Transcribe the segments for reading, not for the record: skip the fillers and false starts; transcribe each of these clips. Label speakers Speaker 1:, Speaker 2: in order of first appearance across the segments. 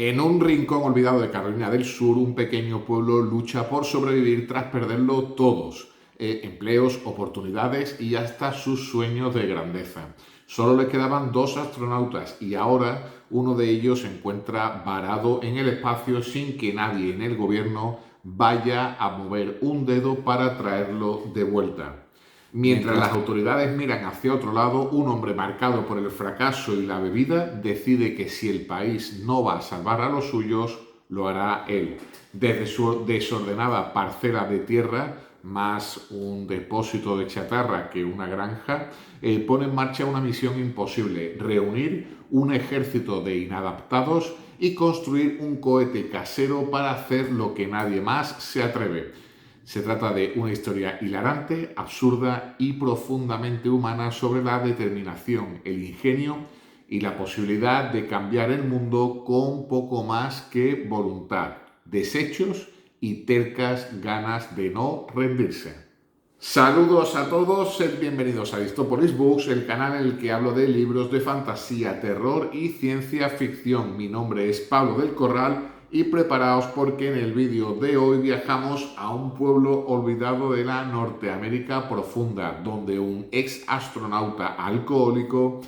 Speaker 1: En un rincón olvidado de Carolina del Sur, un pequeño pueblo lucha por sobrevivir tras perderlo todos. Empleos, oportunidades y hasta sus sueños de grandeza. Solo le quedaban dos astronautas y ahora uno de ellos se encuentra varado en el espacio sin que nadie en el gobierno vaya a mover un dedo para traerlo de vuelta. Mientras las autoridades miran hacia otro lado, un hombre marcado por el fracaso y la bebida decide que si el país no va a salvar a los suyos, lo hará él. Desde su desordenada parcela de tierra, más un depósito de chatarra que una granja, pone en marcha una misión imposible: reunir un ejército de inadaptados y construir un cohete casero para hacer lo que nadie más se atreve. Se trata de una historia hilarante, absurda y profundamente humana sobre la determinación, el ingenio y la posibilidad de cambiar el mundo con poco más que voluntad, desechos y tercas ganas de no rendirse. Saludos a todos, sed bienvenidos a Distópolis Books, el canal en el que hablo de libros de fantasía, terror y ciencia ficción. Mi nombre es Pablo del Corral y preparaos porque en el vídeo de hoy viajamos a un pueblo olvidado de la Norteamérica profunda, donde un ex astronauta alcohólico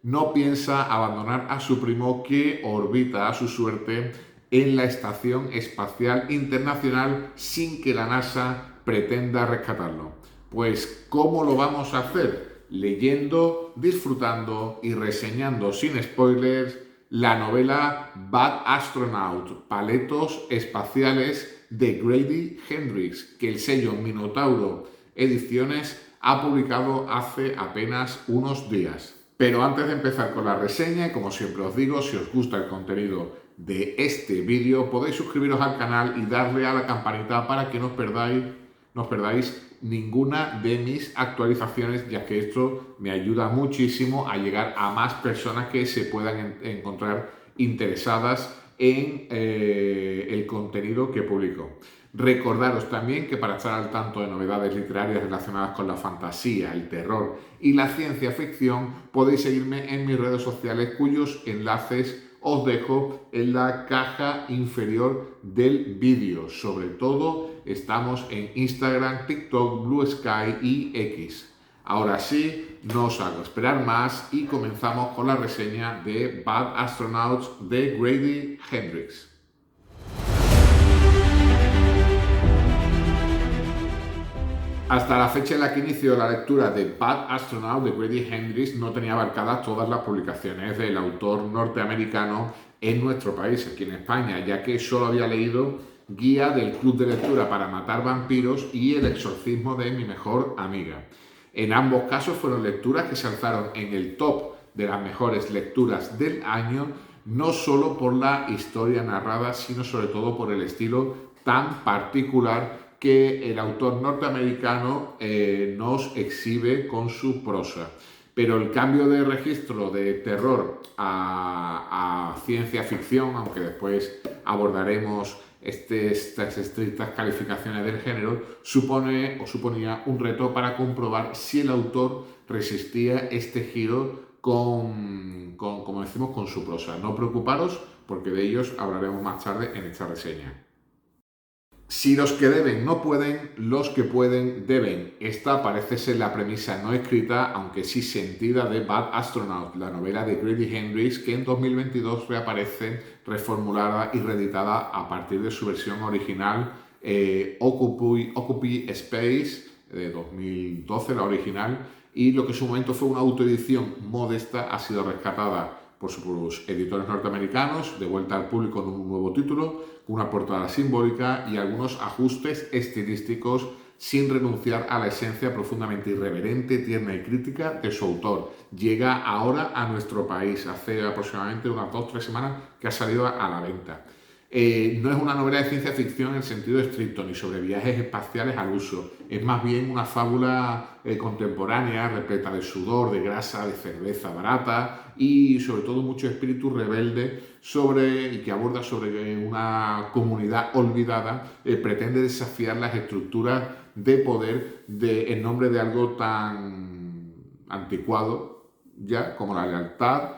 Speaker 1: no piensa abandonar a su primo que orbita a su suerte en la Estación Espacial Internacional sin que la NASA pretenda rescatarlo. Pues, ¿cómo lo vamos a hacer? Leyendo, disfrutando y reseñando sin spoilers la novela Bad Astronaut, Paletos Espaciales de Grady Hendrix, que el sello Minotauro Ediciones ha publicado hace apenas unos días. Pero antes de empezar con la reseña, como siempre os digo, si os gusta el contenido de este vídeo, podéis suscribiros al canal y darle a la campanita para que no os perdáis ninguna de mis actualizaciones, ya que esto me ayuda muchísimo a llegar a más personas que se puedan encontrar interesadas en el contenido que publico. Recordaros también que para estar al tanto de novedades literarias relacionadas con la fantasía, el terror y la ciencia ficción, podéis seguirme en mis redes sociales, cuyos enlaces os dejo en la caja inferior del vídeo. Sobre todo estamos en Instagram, TikTok, Blue Sky y X. Ahora sí, no os hago esperar más y comenzamos con la reseña de Bad Astronauts de Grady Hendrix. Hasta la fecha en la que inició la lectura de Bad Astronaut de Grady Hendrix no tenía abarcadas todas las publicaciones del autor norteamericano en nuestro país, aquí en España, ya que solo había leído Guía del Club de Lectura para Matar Vampiros y El exorcismo de mi mejor amiga. En ambos casos fueron lecturas que se alzaron en el top de las mejores lecturas del año, no solo por la historia narrada, sino sobre todo por el estilo tan particular que el autor norteamericano nos exhibe con su prosa. Pero el cambio de registro de terror a ciencia ficción, aunque después abordaremos estas estrictas calificaciones del género, suponía un reto para comprobar si el autor resistía este giro como decimos, con su prosa. No preocuparos, porque de ellos hablaremos más tarde en esta reseña. Si los que deben no pueden, los que pueden deben. Esta parece ser la premisa no escrita, aunque sí sentida, de Bad Astronaut, la novela de Grady Hendrix, que en 2022 reaparece reformulada y reeditada a partir de su versión original, Occupy Space, de 2012, la original, y lo que en su momento fue una autoedición modesta ha sido rescatada por sus editores norteamericanos, de vuelta al público con un nuevo título, con una portada simbólica y algunos ajustes estilísticos, sin renunciar a la esencia profundamente irreverente, tierna y crítica de su autor. Llega ahora a nuestro país, hace aproximadamente unas 2 o 3 semanas que ha salido a la venta. No es una novela de ciencia ficción en el sentido estricto, ni sobre viajes espaciales al uso. Es más bien una fábula contemporánea, repleta de sudor, de grasa, de cerveza barata y sobre todo mucho espíritu rebelde y que aborda sobre una comunidad olvidada, pretende desafiar las estructuras de poder en nombre de algo tan anticuado ya como la lealtad,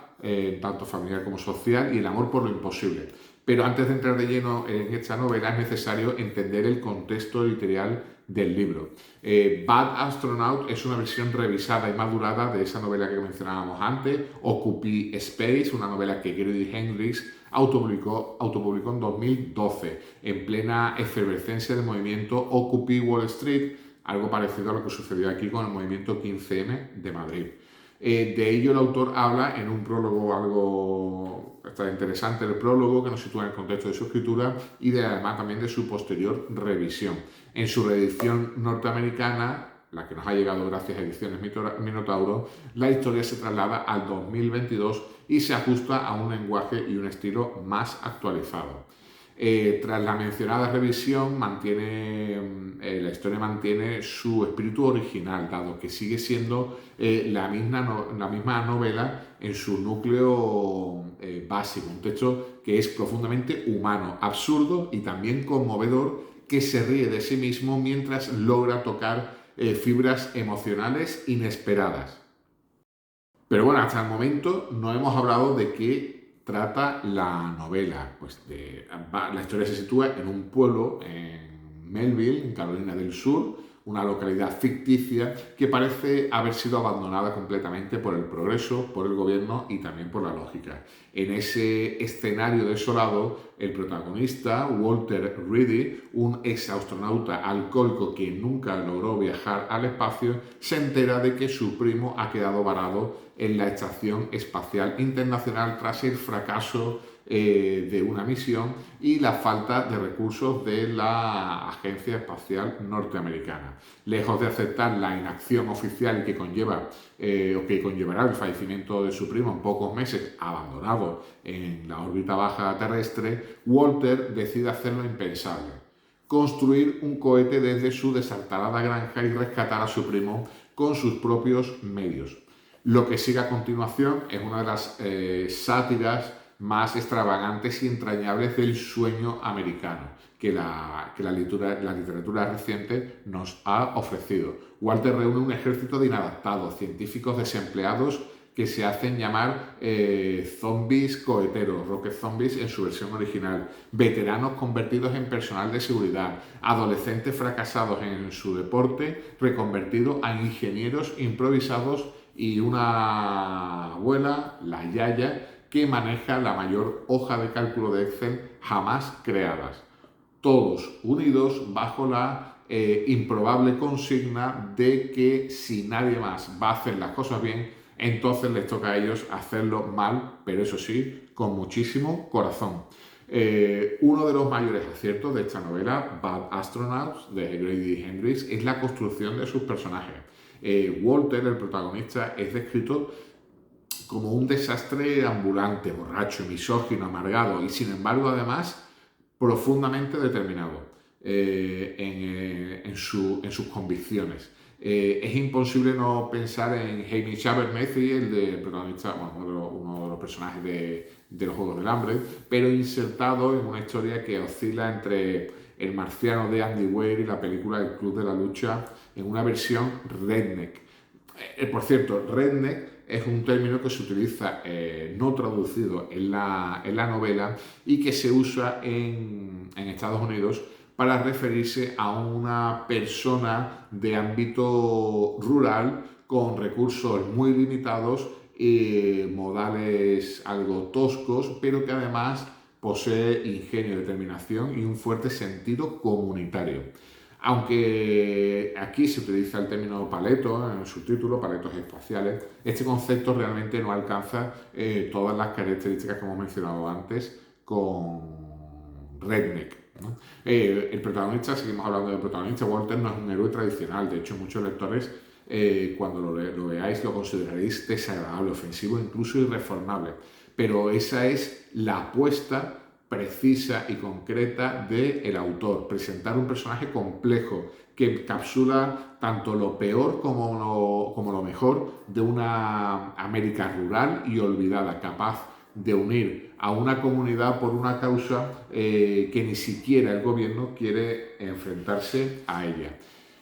Speaker 1: tanto familiar como social, y el amor por lo imposible. Pero antes de entrar de lleno en esta novela es necesario entender el contexto editorial del libro. Bad Astronaut es una versión revisada y madurada de esa novela que mencionábamos antes, Occupy Space, una novela que Grady Hendrix autopublicó en 2012, en plena efervescencia del movimiento Occupy Wall Street, algo parecido a lo que sucedió aquí con el movimiento 15M de Madrid. De ello el autor habla en un prólogo algo está interesante, el prólogo que nos sitúa en el contexto de su escritura y además también de su posterior revisión. En su reedición norteamericana, la que nos ha llegado gracias a Ediciones Minotauro, la historia se traslada al 2022 y se ajusta a un lenguaje y un estilo más actualizado. Tras la mencionada revisión, la historia mantiene su espíritu original, dado que sigue siendo la misma novela en su núcleo básico, un texto que es profundamente humano, absurdo y también conmovedor, que se ríe de sí mismo mientras logra tocar fibras emocionales inesperadas. Pero bueno, hasta el momento no hemos hablado de qué trata la novela. La historia se sitúa en un pueblo, en Melville, en Carolina del Sur, una localidad ficticia que parece haber sido abandonada completamente por el progreso, por el gobierno y también por la lógica. En ese escenario desolado, el protagonista, Walter Reedy, un exastronauta alcohólico que nunca logró viajar al espacio, se entera de que su primo ha quedado varado en la Estación Espacial Internacional tras el fracaso de una misión y la falta de recursos de la Agencia Espacial Norteamericana. Lejos de aceptar la inacción oficial que conllevará el fallecimiento de su primo en pocos meses, abandonado en la órbita baja terrestre, Walter decide hacer lo impensable: construir un cohete desde su destartalada granja y rescatar a su primo con sus propios medios. Lo que sigue a continuación es una de las sátiras más extravagantes y entrañables del sueño americano que la literatura reciente nos ha ofrecido. Walter reúne un ejército de inadaptados, científicos desempleados que se hacen llamar zombies coheteros, rocket zombies en su versión original, veteranos convertidos en personal de seguridad, adolescentes fracasados en su deporte reconvertidos a ingenieros improvisados y una abuela, la Yaya, que maneja la mayor hoja de cálculo de Excel jamás creadas. Todos unidos bajo la improbable consigna de que si nadie más va a hacer las cosas bien, entonces les toca a ellos hacerlo mal, pero eso sí, con muchísimo corazón. Uno de los mayores aciertos de esta novela, Bad Astronauts, de Grady Hendrix, es la construcción de sus personajes. Walter, el protagonista, es descrito como un desastre ambulante, borracho, misógino, amargado y sin embargo además profundamente determinado en sus convicciones. Es imposible no pensar en Hamish Abernethy, el protagonista, uno de los personajes de los Juegos del Hambre, pero insertado en una historia que oscila entre El marciano de Andy Weir y la película El Club de la Lucha, en una versión redneck. Por cierto, redneck es un término que se utiliza no traducido en la novela y que se usa en Estados Unidos para referirse a una persona de ámbito rural con recursos muy limitados y modales algo toscos, pero que además posee ingenio, determinación y un fuerte sentido comunitario. Aunque aquí se utiliza el término paleto en su título, paletos espaciales, este concepto realmente no alcanza todas las características que hemos mencionado antes con redneck, ¿no? El protagonista, seguimos hablando del protagonista, Walter no es un héroe tradicional. De hecho, muchos lectores, cuando lo veáis, lo consideraréis desagradable, ofensivo, incluso irreformable. Pero esa es la apuesta precisa y concreta del autor: presentar un personaje complejo que encapsula tanto lo peor como lo mejor de una América rural y olvidada, capaz de unir a una comunidad por una causa que ni siquiera el gobierno quiere enfrentarse a ella.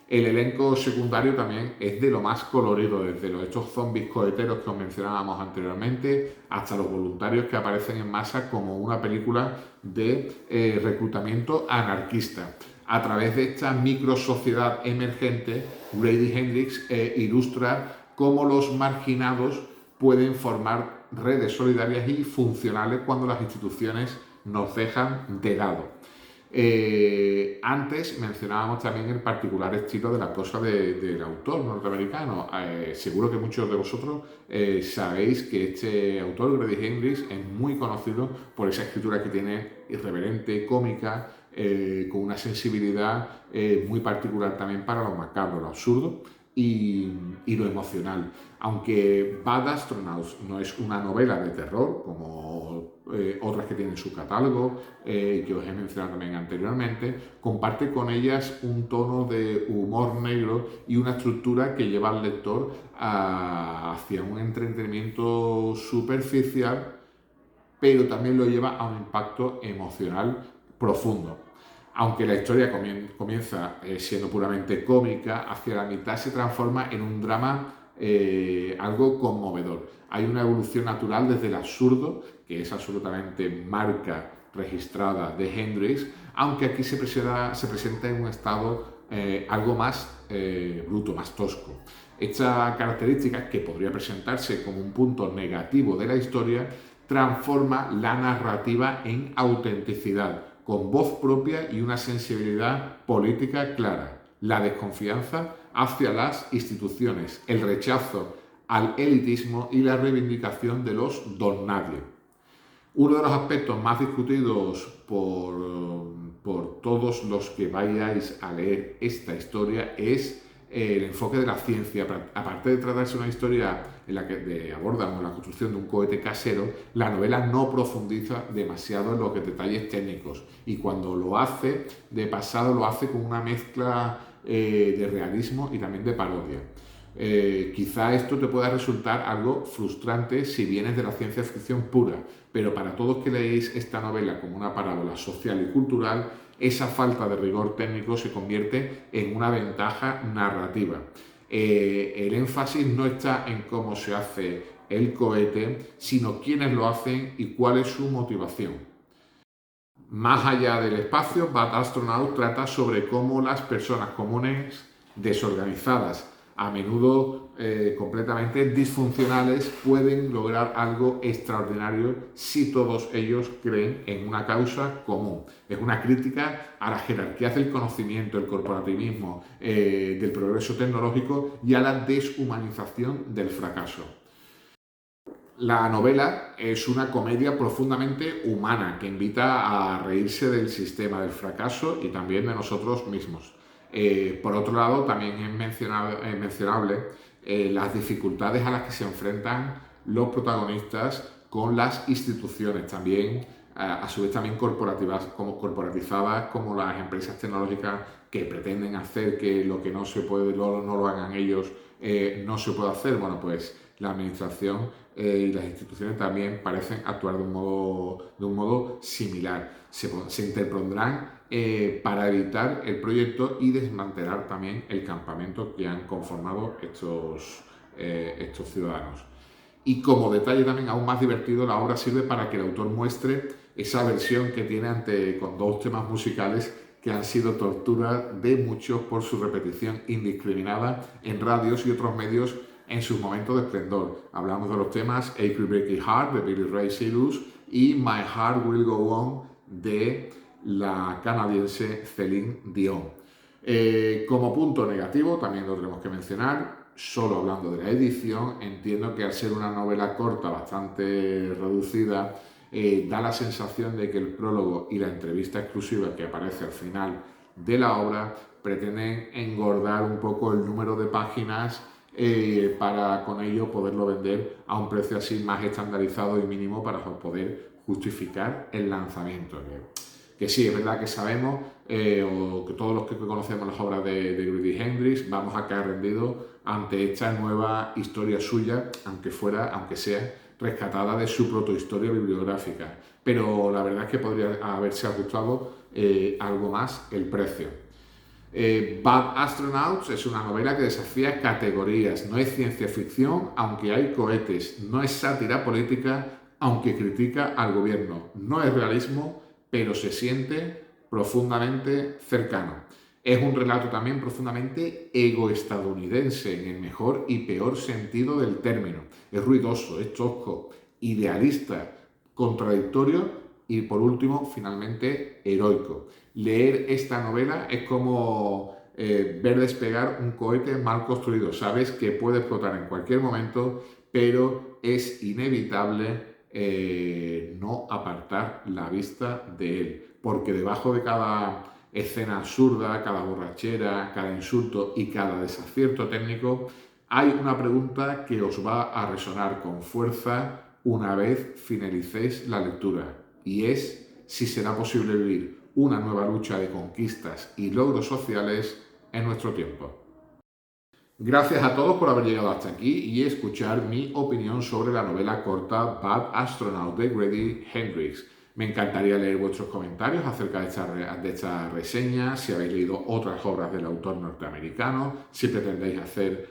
Speaker 1: El elenco secundario también es de lo más colorido, desde estos zombies coheteros que os mencionábamos anteriormente, hasta los voluntarios que aparecen en masa como una película de reclutamiento anarquista. A través de esta micro sociedad emergente, Grady Hendrix ilustra cómo los marginados pueden formar redes solidarias y funcionales cuando las instituciones nos dejan de lado. Antes mencionábamos también el particular estilo de la prosa del autor norteamericano. Seguro que muchos de vosotros sabéis que este autor, Grady Hendrix, es muy conocido por esa escritura que tiene irreverente, cómica, con una sensibilidad muy particular también para lo macabro, lo absurdo y lo emocional. Aunque Bad Astronauts no es una novela de terror como otras que tienen su catálogo, que os he mencionado también anteriormente, comparte con ellas un tono de humor negro y una estructura que lleva al lector hacia un entretenimiento superficial, pero también lo lleva a un impacto emocional profundo. Aunque la historia comienza siendo puramente cómica, hacia la mitad se transforma en un drama algo conmovedor. Hay una evolución natural desde el absurdo, que es absolutamente marca registrada de Hendrix, aunque aquí se presenta en un estado algo más bruto, más tosco. Esta característica, que podría presentarse como un punto negativo de la historia, transforma la narrativa en autenticidad, con voz propia y una sensibilidad política clara. La desconfianza hacia las instituciones, el rechazo al elitismo y la reivindicación de los don nadie. Uno de los aspectos más discutidos por todos los que vayáis a leer esta historia es el enfoque de la ciencia. Aparte de tratarse una historia en la que abordan la construcción de un cohete casero, la novela no profundiza demasiado en los detalles técnicos, y cuando lo hace, de pasado lo hace con una mezcla de realismo y también de parodia. Quizá esto te pueda resultar algo frustrante si vienes de la ciencia ficción pura, pero para todos que leéis esta novela como una parábola social y cultural, esa falta de rigor técnico se convierte en una ventaja narrativa. El énfasis no está en cómo se hace el cohete, sino quiénes lo hacen y cuál es su motivación. Más allá del espacio, Bad Astronaut trata sobre cómo las personas comunes, desorganizadas, a menudo completamente disfuncionales, pueden lograr algo extraordinario si todos ellos creen en una causa común. Es una crítica a las jerarquías del conocimiento, el corporativismo, del progreso tecnológico y a la deshumanización del fracaso. La novela es una comedia profundamente humana que invita a reírse del sistema, del fracaso y también de nosotros mismos. Por otro lado, también es mencionable las dificultades a las que se enfrentan los protagonistas con las instituciones, también a su vez también corporatizadas, como las empresas tecnológicas que pretenden hacer que lo que no se puede, no lo hagan ellos, no se puede hacer. Bueno, pues la administración y las instituciones también parecen actuar de un modo similar. Se interpondrán para evitar el proyecto y desmantelar también el campamento que han conformado estos ciudadanos. Y como detalle también aún más divertido, la obra sirve para que el autor muestre esa versión que tiene con dos temas musicales que han sido tortura de muchos por su repetición indiscriminada en radios y otros medios en sus momentos de esplendor. Hablamos de los temas April Breaking Heart de Billy Ray Cyrus y My Heart Will Go On de la canadiense Céline Dion. Como punto negativo, también lo tenemos que mencionar, solo hablando de la edición, entiendo que al ser una novela corta, bastante reducida, da la sensación de que el prólogo y la entrevista exclusiva que aparece al final de la obra pretenden engordar un poco el número de páginas para con ello poderlo vender a un precio así más estandarizado y mínimo para poder justificar el lanzamiento. Que sí, es verdad que sabemos, o que todos los que conocemos las obras de Grady Hendrix, vamos a caer rendidos ante esta nueva historia suya, aunque sea rescatada de su protohistoria bibliográfica. Pero la verdad es que podría haberse ajustado algo más el precio. Bad Astronauts es una novela que desafía categorías, no es ciencia ficción, aunque hay cohetes, no es sátira política, aunque critica al gobierno, no es realismo, pero se siente profundamente cercano. Es un relato también profundamente ego-estadounidense, en el mejor y peor sentido del término. Es ruidoso, es tosco, idealista, contradictorio y, por último, finalmente, heroico. Leer esta novela es como ver despegar un cohete mal construido. Sabes que puede explotar en cualquier momento, pero es inevitable no apartar la vista de él, porque debajo de cada escena absurda, cada borrachera, cada insulto y cada desacierto técnico, hay una pregunta que os va a resonar con fuerza una vez finalicéis la lectura, y es si será posible vivir una nueva lucha de conquistas y logros sociales en nuestro tiempo. Gracias a todos por haber llegado hasta aquí y escuchar mi opinión sobre la novela corta Bad Astronaut de Grady Hendrix. Me encantaría leer vuestros comentarios acerca de esta reseña, si habéis leído otras obras del autor norteamericano, si pretendéis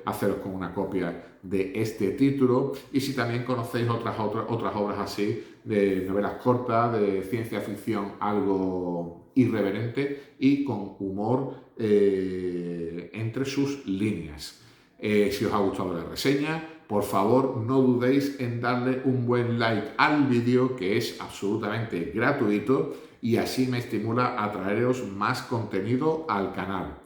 Speaker 1: haceros con una copia de este título y si también conocéis otras obras así de novelas cortas, de ciencia ficción algo irreverente y con humor entre sus líneas. Si os ha gustado la reseña, por favor no dudéis en darle un buen like al vídeo, que es absolutamente gratuito y así me estimula a traeros más contenido al canal.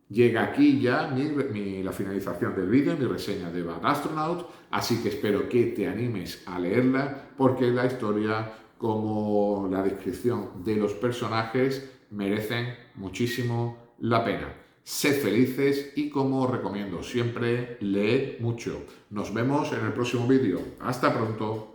Speaker 1: Llega aquí ya la finalización del vídeo, mi reseña de Bad Astronaut, así que espero que te animes a leerla porque la historia como la descripción de los personajes merecen muchísimo la pena. Sed felices y, como os recomiendo siempre, leed mucho. Nos vemos en el próximo vídeo. Hasta pronto.